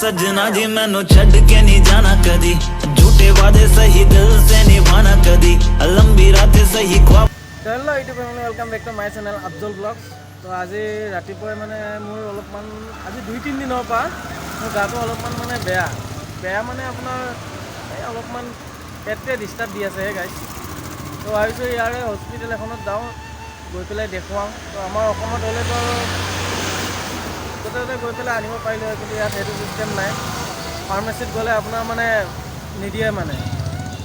सजना जी मैनू छड़ के नहीं जाना कदी झूठे वादे सही दिल से निभाना कदी लंबी रातें सही ख्वाब hello YouTube family welcome back to my channel Afzal blogs তো আজি ৰাতিপুৱাই মানে মোৰ অলপমান আজি 2-3 দিনৰ পৰা মোৰ গাটো অলপমান মানে বেয়া মানে আপোনাৰ এই অলপমান পেটে ডিস্টাৰ্ব দি আছে গাইজ তো ভাবিছোঁ ইয়াৰে হস্পিটেল এখনত যাওঁ গৈ পেলাই দেখুৱাওঁ তো আমাৰ অসমত হ'লেতো গোটেইতে গৈ পেলাই আনিব পাৰিলোঁ হয় কিন্তু ইয়াত সেইটো চিষ্টেম নাই ফাৰ্মাচীত গ'লে আপোনাৰ মানে নিদিয়ে মানে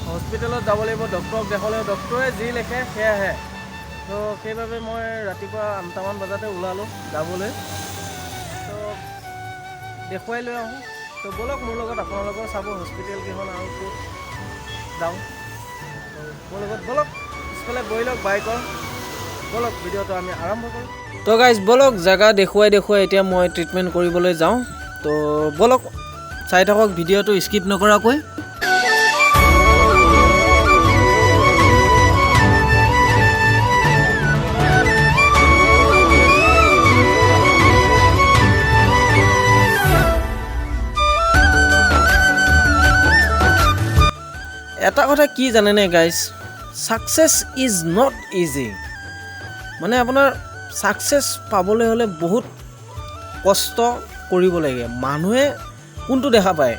হস্পিটেলত যাব লাগিব ডক্টৰক দেখালে ডক্টৰে যি লিখে সেয়াহে তো সেইবাবে মই ৰাতিপুৱা 8টামান বজাতে ওলালোঁ যাবলৈ তো দেখুৱাই লৈ আহোঁ তো বলক মোৰ লগত আপোনালোকৰ চাব হস্পিটেল কেইখন আৰু ক'ত যাওঁ তো মোৰ লগত বলক পিছফালে গৈ লওক বাইকৰ বলক ভিডিঅ'টো আমি আৰম্ভ কৰোঁ তো গাইজ বলক জেগা দেখুৱাই এতিয়া মই ট্ৰিটমেণ্ট কৰিবলৈ যাওঁ তো বলক চাই থাকক ভিডিঅ'টো স্কিপ নকৰাকৈ এটা কথা কি জানেনে গাইজ সাকসেছ ইজ নট ইজি মানে আপোনাৰ সাকসেছ পাবলৈ হ'লে বহুত কষ্ট কৰিব লাগে মানুহে কোনটো দেখা পায়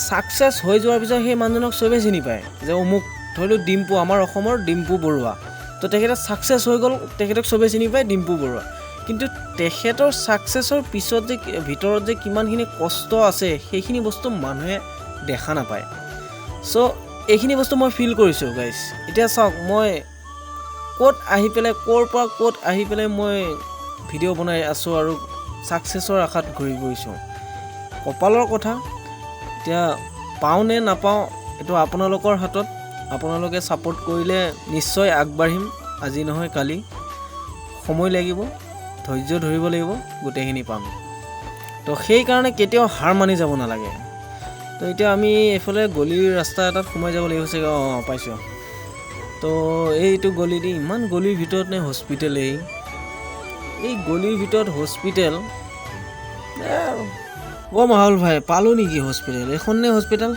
সাকসেছ হৈ যোৱাৰ পিছত সেই মানুহজনক চবেই চিনি পায় যে অমুক ধৰিলোঁ ডিম্পু আমাৰ অসমৰ ডিম্পু বৰুৱা তো তেখেতে সাকসেছ হৈ গ'ল তেখেতক চবেই চিনি পায় ডিম্পু বৰুৱা কিন্তু তেখেতৰ সাকসেছৰ পিছত যে ভিতৰত যে কিমানখিনি কষ্ট আছে সেইখিনি বস্তু মানুহে দেখা নাপায় চ' এইখিনি বস্তু মই ফিল কৰিছোঁ গাইজ এতিয়া চাওক মই ক'ত আহি পেলাই ক'ৰ পৰা ক'ত আহি পেলাই মই ভিডিঅ' বনাই আছোঁ আৰু ছাকচেছৰ আশাত ঘূৰি গৈছোঁ কপালৰ কথা এতিয়া পাওঁ নে নাপাওঁ এইটো আপোনালোকৰ হাতত আপোনালোকে ছাপোৰ্ট কৰিলে নিশ্চয় আগবাঢ়িম আজি নহয় কালি সময় লাগিব ধৈৰ্য ধৰিব লাগিব গোটেইখিনি পাম তো সেইকাৰণে কেতিয়াও হাৰ মানি যাব নালাগে তো এতিয়া আমি এইফালে গলিৰ ৰাস্তা এটাত সোমাই যাব লাগিব চাগে অঁ পাইছোঁ তো এইটো গলি দি ইমান গলিৰ ভিতৰত নে হস্পিটেল এই গলিৰ ভিতৰত হস্পিটেল মাহুল ভাই পালোঁ নেকি হস্পিটেল এখন নে হস্পিটেল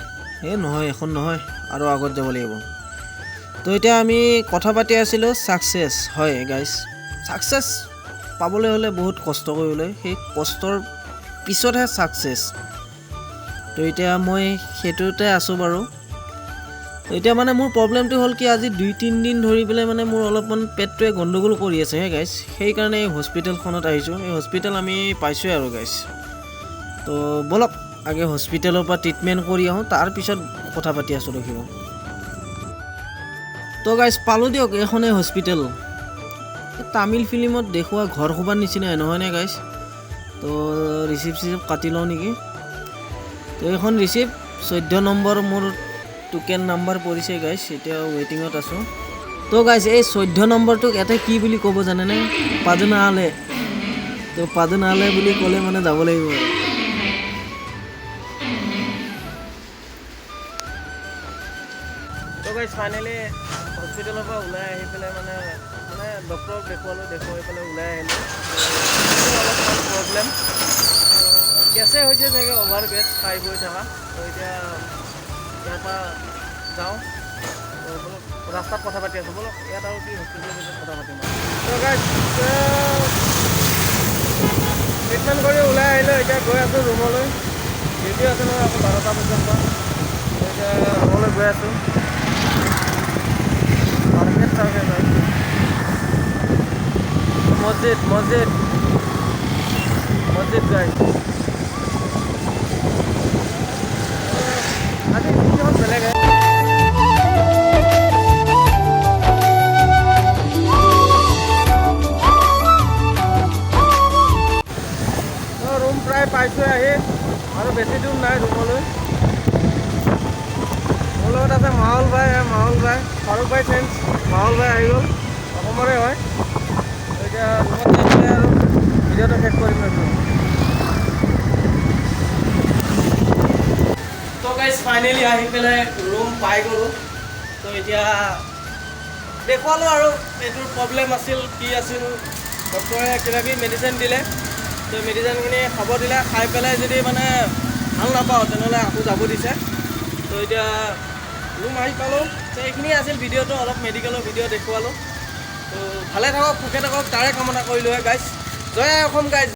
নহয় এখন নহয় আৰু আগত যাব লাগিব তো এতিয়া আমি কথা পাতি আছিলোঁ ছাকচেছ হয় গাইজ ছাকচেছ পাবলৈ হ'লে বহুত কষ্ট কৰিবলৈ সেই কষ্টৰ পিছতহে ছাকচেছ তো এতিয়া মই সেইটোতে আছোঁ বাৰু এতিয়া মানে মোৰ প্ৰব্লেমটো হ'ল কি আজি 2-3 দিন ধৰি পেলাই মানে মোৰ অলপমান পেটটোৱে গণ্ডগোল কৰি আছে গাইজ সেইকাৰণে এই হস্পিটেলখনত আহিছোঁ এই হস্পিটেল আমি পাইছোঁৱে আৰু গাইজ তো বলক আগে হস্পিটেলৰ পৰা ট্ৰিটমেণ্ট কৰি আহোঁ তাৰপিছত কথা পাতি আছোঁ দেখিব তো গাইজ পালোঁ দিয়ক এইখনেই হস্পিটেল তামিল ফিল্মত দেখুওৱা ঘৰ সোপাৰ নিচিনাই নহয়নে গাইজ তো ৰিচিপ্ট কাটি লওঁ নেকি তো এইখন ৰিচিপ্ট 14 নম্বৰ মোৰ টোকেন নাম্বাৰ পৰিছে গাইজ এতিয়া ৱেইটিঙত আছোঁ তো গাইজ এই 14 নম্বৰটোক ইয়াতে কি বুলি ক'ব জানেনে পাদনালে তো পাদনালে বুলি ক'লে মানে যাব লাগিব তো গাইজ ফাইনেলি হস্পিটেলৰ পৰা ওলাই আহি পেলাই মানে ডক্টৰক দেখুৱাই পেলাই ওলাই আহিলোঁ অলপমান প্ৰব্লেম গেছে হৈছে চাগে অভাৰ গেছ খাই গৈ থকা তো এতিয়া ইয়াৰ পৰা যাওঁ বলক ৰাস্তাত কথা পাতি আছোঁ বলক ইয়াত আৰু কি হস্পিটেলৰ ভিতৰত কথা পাতিম তো গাইজ ট্ৰিটমেণ্ট কৰি ওলাই আহিলোঁ এতিয়া গৈ আছোঁ ৰুমলৈ ডিউটি আছে নহয় আকৌ 12টা বজাৰ পৰা এতিয়া ৰুমলৈ গৈ আছোঁ মাৰ্কেট চাৰ্কেট হয় মছজিদ গাইজ আজি কিমান বেলেগ ৰুম প্ৰায় পাইছোঁ আহি আৰু বেছি দূৰ নাই ৰুমলৈ মোৰ লগত আছে মাহুল ভাই ফাৰুক ভাই ফ্ৰেণ্ডছ মাহুল ভাই আহি গ'ল অসমৰে হয় এতিয়া ৰুমত যাই পেলাই আৰু ভিডিঅ'টো শেষ কৰিম তো গাইজ ফাইনেলি আহি পেলাই ৰুম পাই গ'লোঁ তো এতিয়া দেখুৱালোঁ আৰু এইটোৰ প্ৰব্লেম আছিল কি আছিল ডক্টৰে কিবাকিবি মেডিচিন দিলে তো মেডিচিনখিনি খাব দিলে খাই পেলাই যদি মানে ভাল নাপাওঁ তেনেহ'লে আকৌ যাব দিছে। তো এতিয়া ৰুম আহি পালোঁ। তো এইখিনিয়ে আছিল ভিডিঅ'টো, অলপ মেডিকেলৰ ভিডিঅ' দেখুৱালোঁ। তো ভালে থাকক, সুখে থাকক, তাৰে কামনা কৰিলোঁ গাইজ। জয় আই অসম গাইজ।